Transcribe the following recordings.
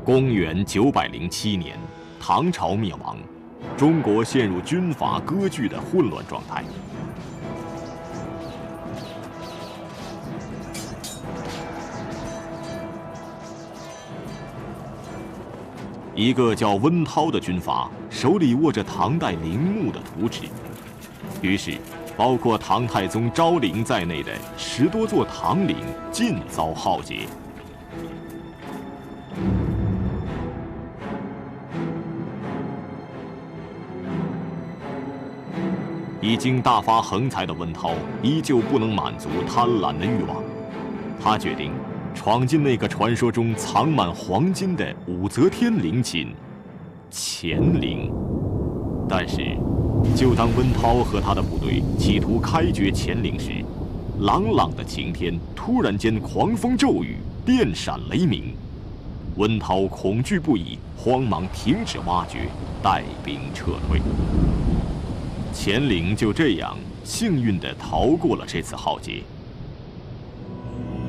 公元907年，唐朝灭亡，中国陷入军阀割据的混乱状态。一个叫温韬的军阀手里握着唐代陵墓的图纸，于是包括唐太宗昭陵在内的10多座唐陵尽遭浩劫。已经大发横财的温韬依旧不能满足贪婪的欲望，他决定闯进那个传说中藏满黄金的武则天陵寝乾陵。但是，就当温韬和他的部队企图开掘乾陵时，朗朗的晴天突然间狂风骤雨，电闪雷鸣。温韬恐惧不已，慌忙停止挖掘，带兵撤退。乾陵就这样幸运地逃过了这次浩劫。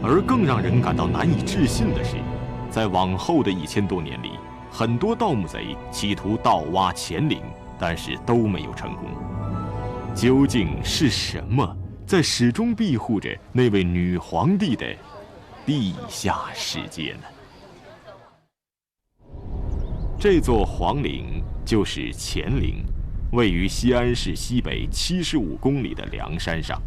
而更让人感到难以置信的是，在往后的1000多年里，很多盗墓贼企图盗挖乾陵，但是都没有成功。究竟是什么在始终庇护着那位女皇帝的地下世界呢？这座皇陵就是乾陵，位于西安市西北75公里的梁山上，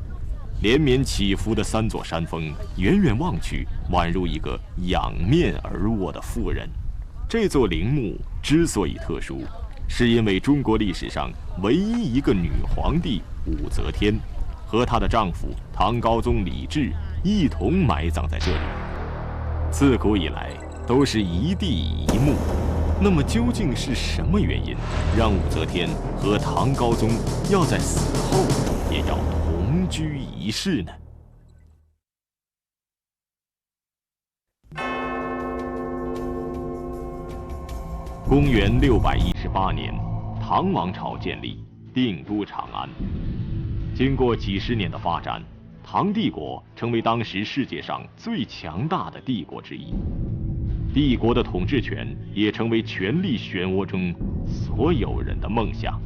连绵起伏的3座山峰，远远望去，宛如一个仰面而卧的妇人。这座陵墓之所以特殊，是因为中国历史上唯一一个女皇帝武则天和她的丈夫唐高宗李治一同埋葬在这里。自古以来都是一地一墓，那么究竟是什么原因让武则天和唐高宗要在死后也要同居一室呢？公元618年，唐王朝建立，定都长安。经过几十年的发展，唐帝国成为当时世界上最强大的帝国之一。帝国的统治权也成为权力漩涡中所有人的梦想。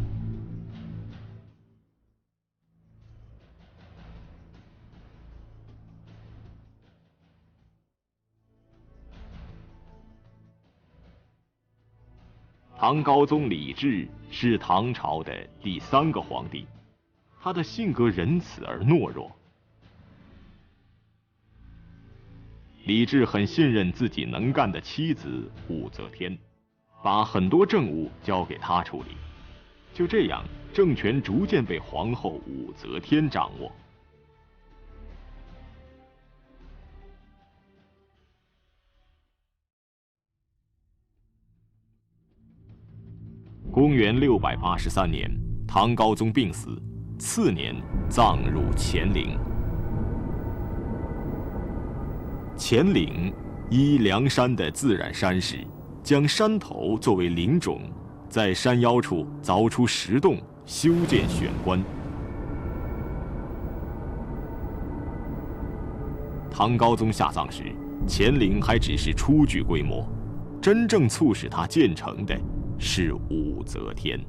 唐高宗李治是唐朝的第3个皇帝，他的性格仁慈而懦弱。李治很信任自己能干的妻子武则天，把很多政务交给她处理。就这样，政权逐渐被皇后武则天掌握。公元683年，唐高宗病死，次年葬入乾陵。乾陵依梁山的自然山势，将山头作为陵冢，在山腰处凿出石洞，修建玄关。唐高宗下葬时，乾陵还只是初具规模，真正促使它建成的是武则天。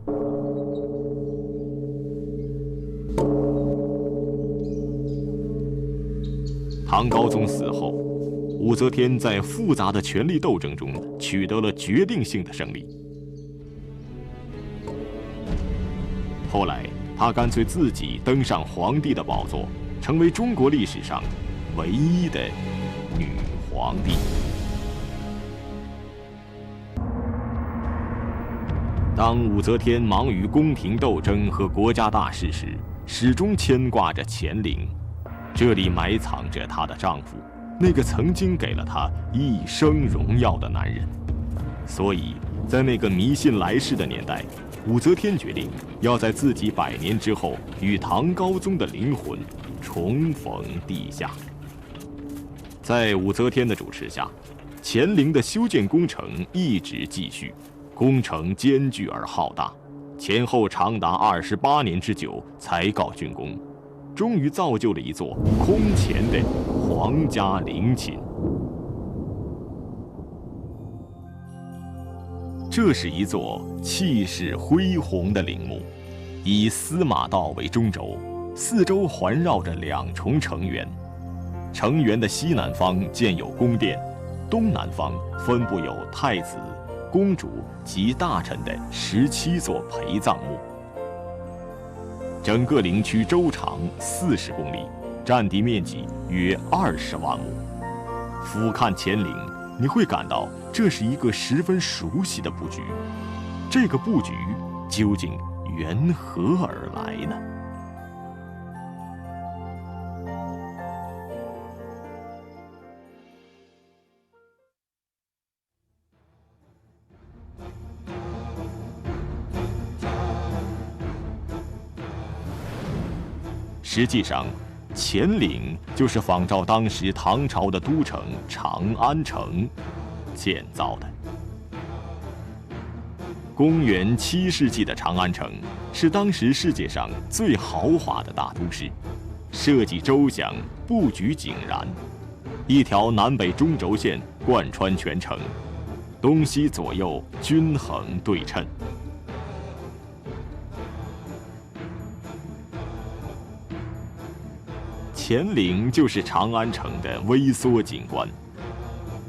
唐高宗死后，武则天在复杂的权力斗争中取得了决定性的胜利。后来，她干脆自己登上皇帝的宝座，成为中国历史上唯一的女皇帝。当武则天忙于宫廷斗争和国家大事时，始终牵挂着乾陵，这里埋藏着她的丈夫，那个曾经给了她一生荣耀的男人。所以，在那个迷信来世的年代，武则天决定要在自己100年之后与唐高宗的灵魂重逢地下。在武则天的主持下，乾陵的修建工程一直继续，工程艰巨而浩大，前后长达28年之久才告竣工，终于造就了一座空前的皇家陵寝。这是一座气势恢宏的陵墓，以司马道为中轴，四周环绕着2重城垣。城垣的西南方建有宫殿，东南方分布有太子、公主及大臣的17座陪葬墓。整个陵区周长40公里，占地面积约20万亩。俯瞰乾陵，你会感到这是一个十分熟悉的布局。这个布局究竟缘何而来呢？实际上，乾陵就是仿照当时唐朝的都城长安城建造的。公元7世纪的长安城是当时世界上最豪华的大都市，设计周详，布局井然，一条南北中轴线贯穿全城，东西左右均衡对称。乾陵就是长安城的微缩景观。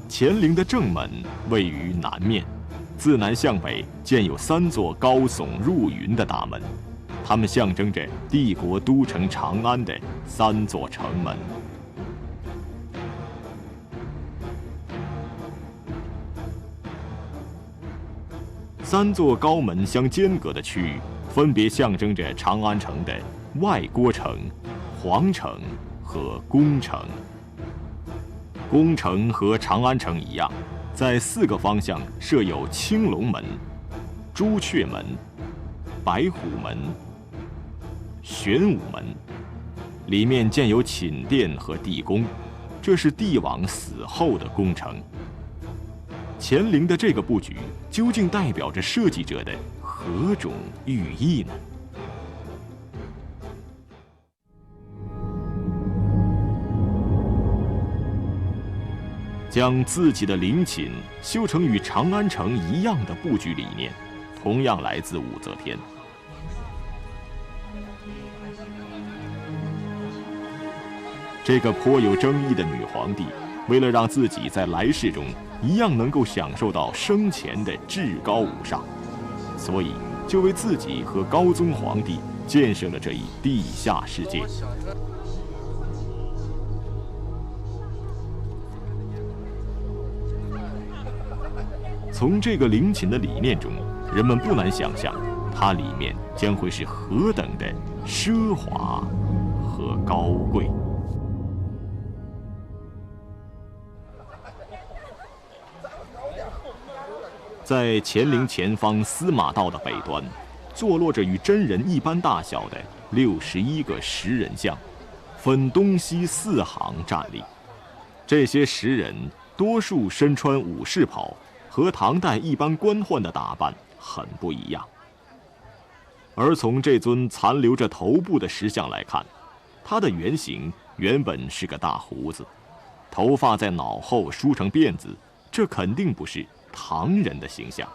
乾陵的正门位于南面，自南向北建有3座高耸入云的大门，它们象征着帝国都城长安的3座城门。3座高门相间隔的区域，分别象征着长安城的外郭城、皇城和宫城。宫城和长安城一样，在4个方向设有青龙门、朱雀门、白虎门、玄武门，里面建有寝殿和地宫，这是帝王死后的宫城。乾陵的这个布局究竟代表着设计者的何种寓意呢？将自己的陵寝修成与长安城一样的布局理念，同样来自武则天。这个颇有争议的女皇帝，为了让自己在来世中一样能够享受到生前的至高无上，所以就为自己和高宗皇帝建设了这一地下世界。从这个陵寝的理念中，人们不难想象，它里面将会是何等的奢华和高贵。在乾陵前方司马道的北端，坐落着与真人一般大小的61个石人像，分东西4行站立。这些石人多数身穿武士袍，和唐代一般官宦的打扮很不一样。而从这尊残留着头部的石像来看，它的原型原本是个大胡子，头发在脑后梳成辫子，这肯定不是唐人的形象。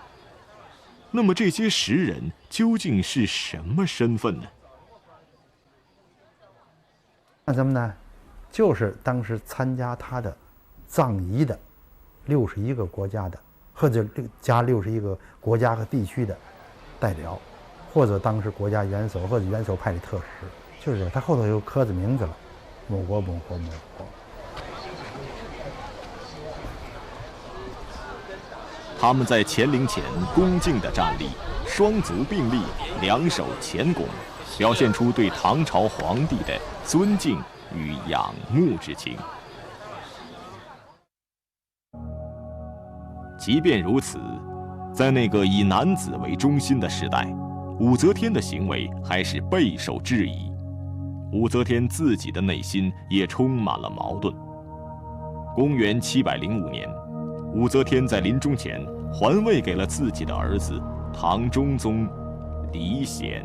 那么这些石人究竟是什么身份呢？那什么呢？就是当时参加他的葬仪的61个国家的，或者加61个国家和地区的代表，或者当时国家元首或者元首派的特使，就是这，他后头有刻着名字了，某国某国某国。他们在乾陵前恭敬地站立，双足并立，两手前拱，表现出对唐朝皇帝的尊敬与仰慕之情。即便如此，在那个以男子为中心的时代，武则天的行为还是备受质疑。武则天自己的内心也充满了矛盾。公元705年，武则天在临终前还位给了自己的儿子唐中宗李显。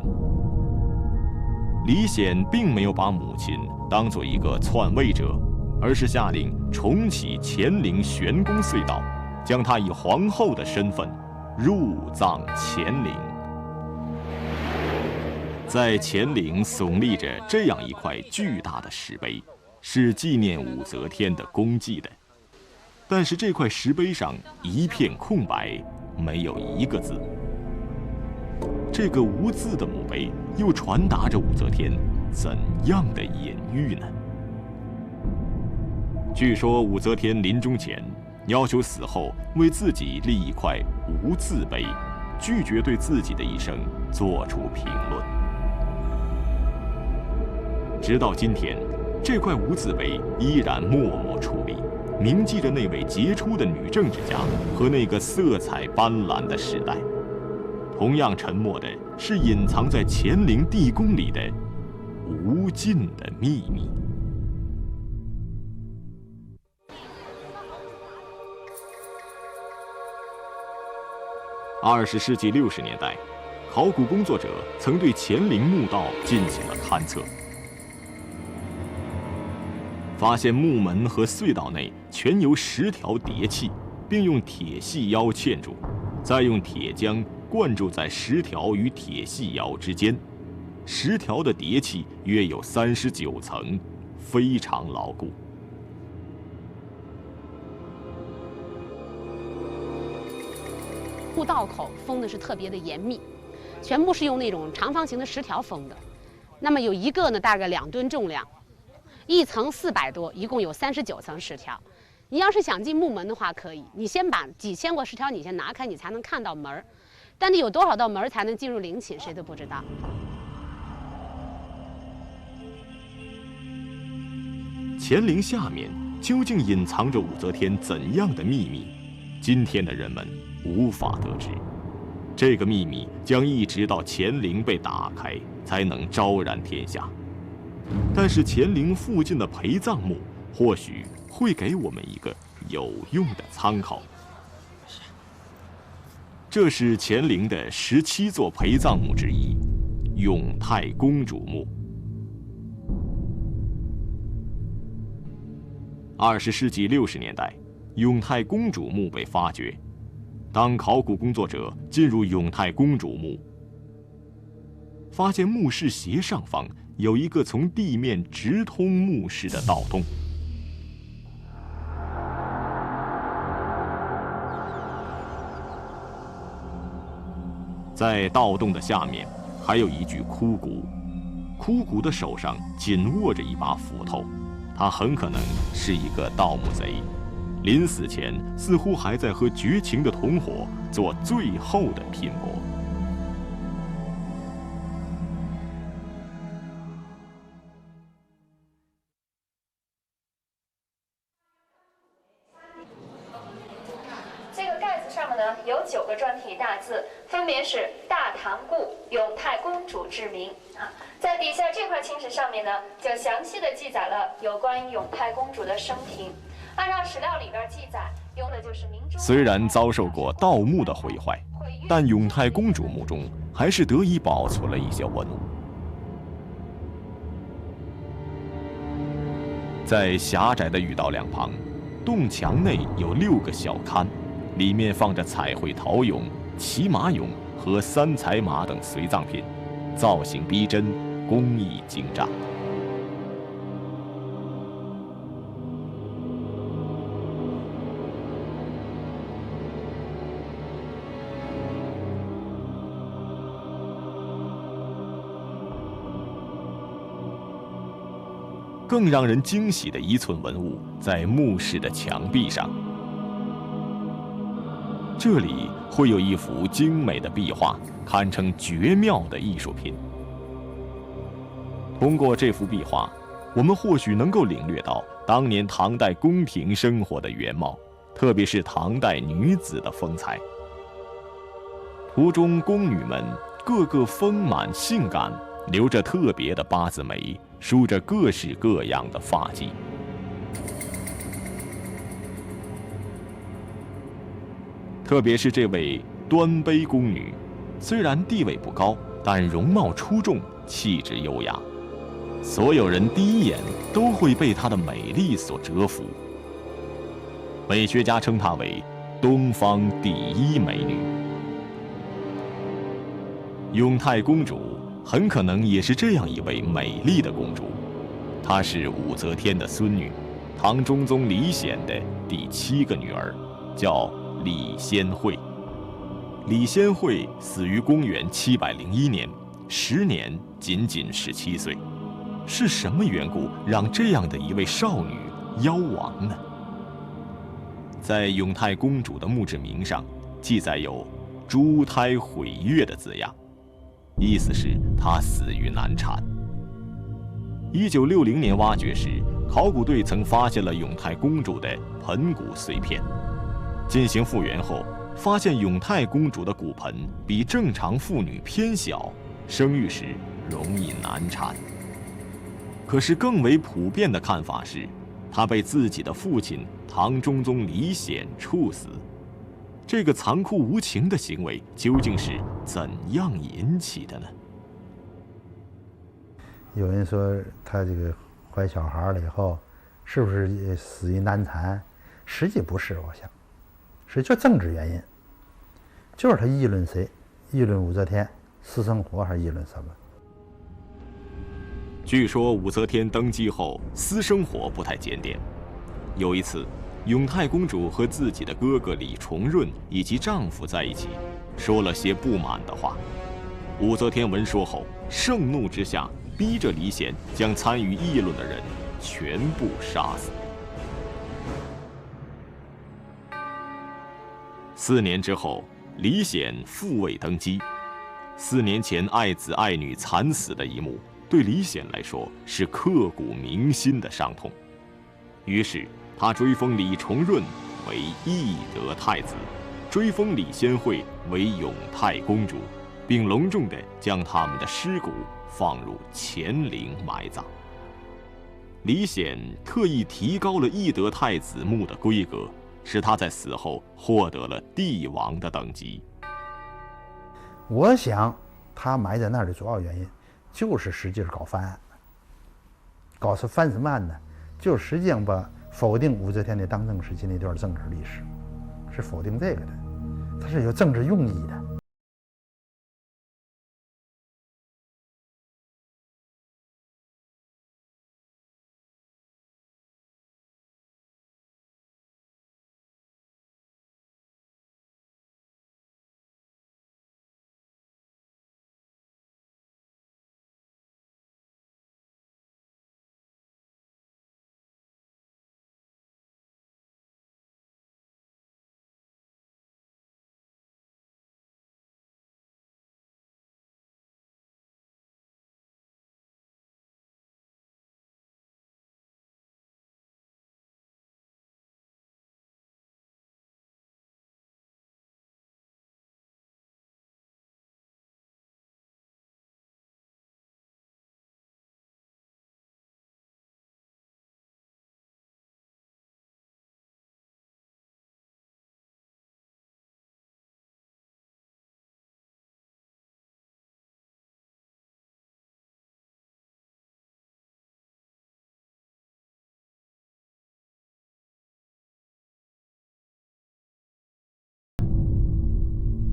李显并没有把母亲当作一个篡位者，而是下令重启乾陵玄宫隧道，将她以皇后的身份入葬乾陵。在乾陵耸立着这样一块巨大的石碑，是纪念武则天的功绩的。但是这块石碑上一片空白，没有一个字。这个无字的墓碑又传达着武则天怎样的隐喻呢？据说武则天临终前要求死后为自己立一块无字碑，拒绝对自己的一生做出评论。直到今天，这块无字碑依然默默矗立，铭记着那位杰出的女政治家和那个色彩斑斓的时代。同样沉默的是隐藏在乾陵地宫里的无尽的秘密。20世纪60年代，考古工作者曾对乾陵墓道进行了勘测，发现墓门和隧道内全由10条叠器，并用铁细腰嵌住，再用铁浆灌注在10条与铁细腰之间，10条的叠器约有39层，非常牢固。墓道口封的是特别的严密，全部是用那种长方形的10条封的。那么有一个呢，大概2吨重量，一层400多，一共有39层10条。你要是想进墓门的话，可以，你先把几千个10条你先拿开，你才能看到门儿。但你有多少道门才能进入陵寝，谁都不知道。乾陵下面究竟隐藏着武则天怎样的秘密？今天的人们无法得知。这个秘密将一直到乾陵被打开，才能昭然天下。但是乾陵附近的陪葬墓，或许会给我们一个有用的参考。这是乾陵的17座陪葬墓之一，永泰公主墓。20世纪60年代，永泰公主墓被发掘。当考古工作者进入永泰公主墓，发现墓室斜上方有一个从地面直通墓室的盗洞。在盗洞的下面还有一具枯骨，枯骨的手上紧握着一把斧头，他很可能是一个盗墓贼，临死前似乎还在和绝情的同伙做最后的拼搏。这个盖子上面呢有9个篆体大字，分别是大唐故永泰公主之名啊。在底下这块青石上面呢，就详细的记载了有关于永泰公主的生平。按照史料里边记载，用的就是明珠。虽然遭受过盗墓的毁坏，但永泰公主墓中还是得以保存了一些文物。在狭窄的甬道两旁，洞墙内有6个小龛，里面放着彩绘陶俑、骑马俑和3彩马等随葬品，造型逼真，工艺精湛。更让人惊喜的一寸文物在墓室的墙壁上，这里会有一幅精美的壁画，堪称绝妙的艺术品。通过这幅壁画，我们或许能够领略到当年唐代宫廷生活的原貌，特别是唐代女子的风采。图中宫女们个个丰满性感，留着特别的八字眉，梳着各式各样的发髻。特别是这位端杯宫女，虽然地位不高，但容貌出众，气质优雅，所有人第一眼都会被她的美丽所折服。美学家称她为东方第一美女。永泰公主很可能也是这样一位美丽的公主，她是武则天的孙女，唐中宗李显的第7个女儿，叫李仙惠。李仙惠死于公元701年，时年仅仅17岁。是什么缘故让这样的一位少女夭亡呢？在永泰公主的墓志铭上记载有“珠胎毁月”的字样，意思是她死于难产。1960年挖掘时，考古队曾发现了永泰公主的盆骨碎片，进行复原后，发现永泰公主的骨盆比正常妇女偏小，生育时容易难产。可是更为普遍的看法是，她被自己的父亲唐中宗李显处死。这个残酷无情的行为究竟是怎样引起的呢？有人说她这个怀小孩了以后，是不是死于难产？实际不是，我想，是就政治原因，就是他议论谁，议论武则天私生活，还是议论什么？据说武则天登基后私生活不太检点。有一次，永泰公主和自己的哥哥李重润以及丈夫在一起，说了些不满的话。武则天闻说后，盛怒之下，逼着李显将参与议论的人全部杀死。4年之后，李显复位登基。4年前爱子爱女惨死的一幕，对李显来说是刻骨铭心的伤痛。于是他追封李重润为懿德太子，追封李仙惠为永泰公主，并隆重地将他们的尸骨放入乾陵埋葬。李显特意提高了懿德太子墓的规格，使他在死后获得了帝王的等级。我想他埋在那儿的主要原因就是实际是搞翻案。搞是翻什么案呢？就实际上把否定武则天的当政时期那段政治历史，是否定这个的，它是有政治用意的。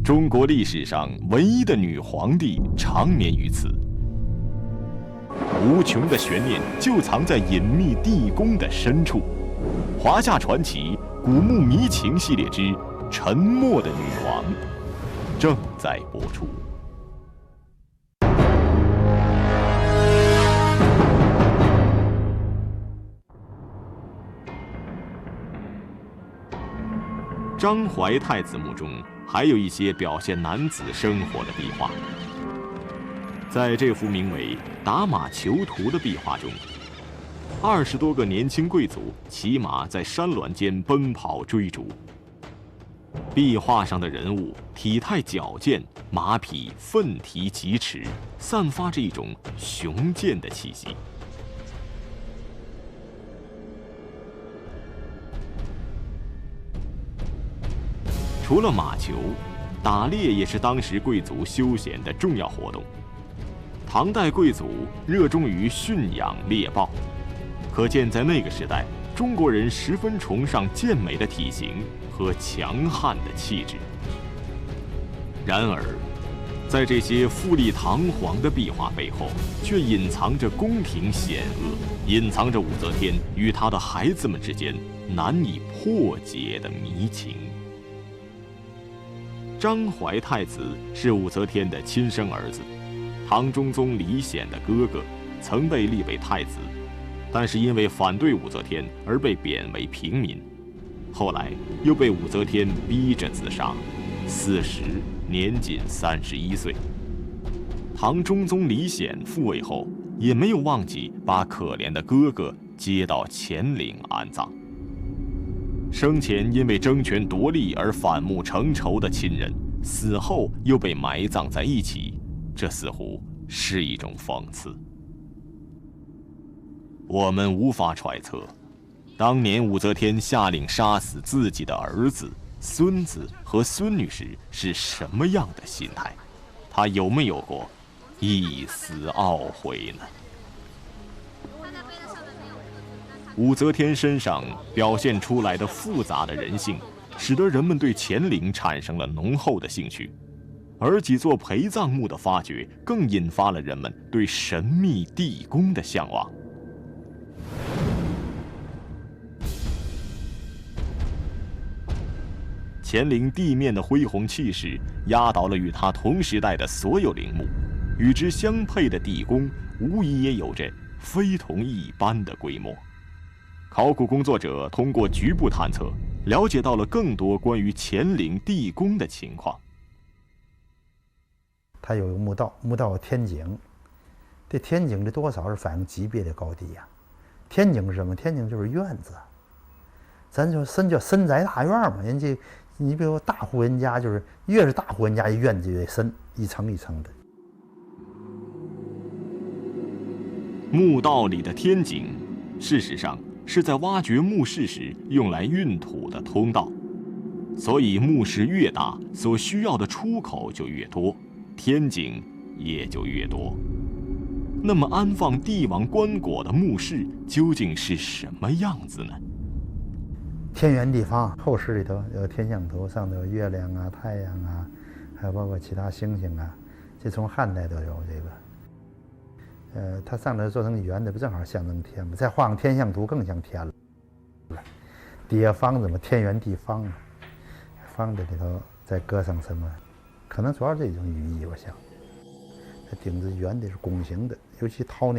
中国历史上唯一的女皇帝长眠于此，无穷的悬念就藏在隐秘地宫的深处。华夏传奇古墓迷情系列之《沉默的女王》正在播出。张怀太子墓中还有一些表现男子生活的壁画。在这幅名为《打马囚徒》的壁画中，20多个年轻贵族骑马在山峦间奔跑追逐。壁画上的人物体态矫健，马匹奋蹄疾驰，散发着一种雄健的气息。除了马球，打猎也是当时贵族休闲的重要活动。唐代贵族热衷于驯养猎豹，可见在那个时代，中国人十分崇尚健美的体型和强悍的气质。然而，在这些富丽堂皇的壁画背后，却隐藏着宫廷险恶，隐藏着武则天与她的孩子们之间难以破解的迷情。张怀太子是武则天的亲生儿子，唐中宗李显的哥哥，曾被立为太子，但是因为反对武则天而被贬为平民，后来又被武则天逼着自杀，死时年仅31岁。唐中宗李显复位后，也没有忘记把可怜的哥哥接到乾陵安葬。生前因为争权夺利而反目成仇的亲人，死后又被埋葬在一起，这似乎是一种讽刺。我们无法揣测，当年武则天下令杀死自己的儿子、孙子和孙女时是什么样的心态？她有没有过一丝懊悔呢？武则天身上表现出来的复杂的人性，使得人们对乾陵产生了浓厚的兴趣，而几座陪葬墓的发掘，更引发了人们对神秘地宫的向往。乾陵地面的恢宏气势压倒了与它同时代的所有陵墓，与之相配的地宫无疑也有着非同一般的规模。考古工作者通过局部探测，了解到了更多关于乾陵地宫的情况。它有一个墓道，墓道有天井，这天井的多少是反映级别的高低呀。天井是什么？天井就是院子，咱就叫深宅大院嘛。人家你比如说大户人家，就是越是大户人家，院子越深，一层一层的。墓道里的天井，事实上是在挖掘墓室时用来运土的通道，所以墓室越大，所需要的出口就越多，天井也就越多。那么安放帝王棺椁的墓室究竟是什么样子呢？天圆地方，后室里头有天象图，上头有月亮啊、太阳啊，还有包括其他星星啊，这从汉代都有这个。它上头做成圆的，不正好象征天吗？再画个天象图更像天了。底下方子嘛，天圆地方啊，方子里头再搁上什么？可能主要这种寓意，我想。它顶子圆的是拱形的，尤其掏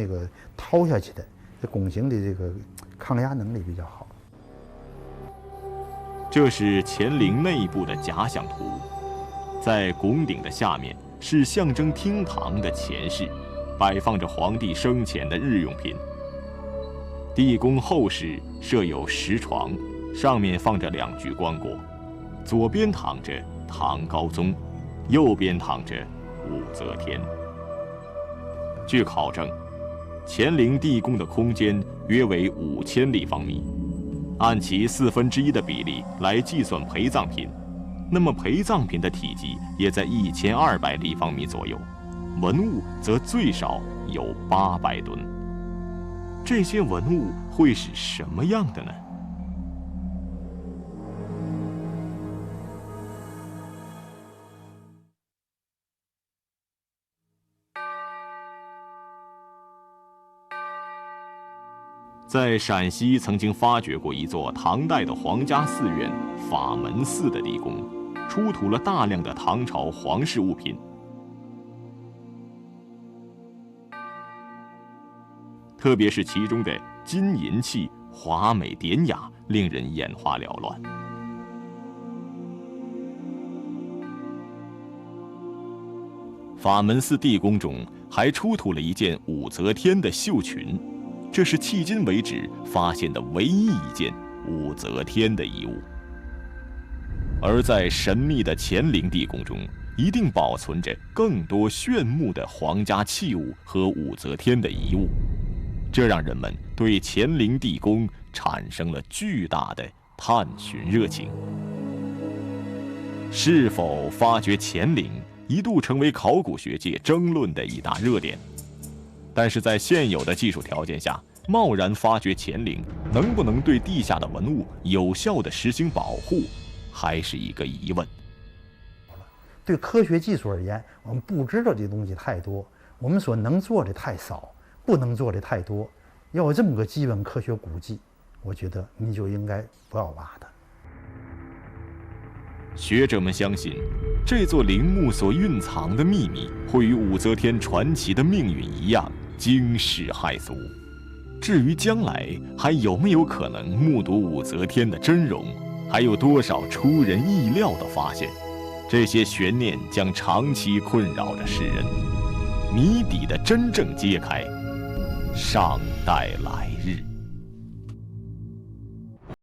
下去的，这拱形的这个抗压能力比较好。这是乾陵内部的假想图，在拱顶的下面是象征厅堂的前室，摆放着皇帝生前的日用品。地宫后室设有石床，上面放着2具棺椁，左边躺着唐高宗，右边躺着武则天。据考证，乾陵地宫的空间约为5000立方米，按其1/4的比例来计算陪葬品，那么陪葬品的体积也在1200立方米左右，文物则最少有800吨。这些文物会是什么样的呢？在陕西曾经发掘过一座唐代的皇家寺院法门寺的地宫，出土了大量的唐朝皇室物品，特别是其中的金银器华美典雅，令人眼花缭乱。法门寺地宫中还出土了一件武则天的绣裙，这是迄今为止发现的唯一一件武则天的遗物。而在神秘的乾陵地宫中，一定保存着更多炫目的皇家器物和武则天的遗物，这让人们对乾陵地宫产生了巨大的探寻热情。是否发掘乾陵一度成为考古学界争论的一大热点，但是在现有的技术条件下，贸然发掘乾陵能不能对地下的文物有效地实行保护，还是一个疑问。对科学技术而言，我们不知道的东西太多，我们所能做的太少，不能做的太多。要有这么个基本科学估计，我觉得你就应该不要挖它。学者们相信，这座陵墓所蕴藏的秘密会与武则天传奇的命运一样惊世骇俗。至于将来还有没有可能目睹武则天的真容，还有多少出人意料的发现，这些悬念将长期困扰着世人。谜底的真正揭开，尚待来日。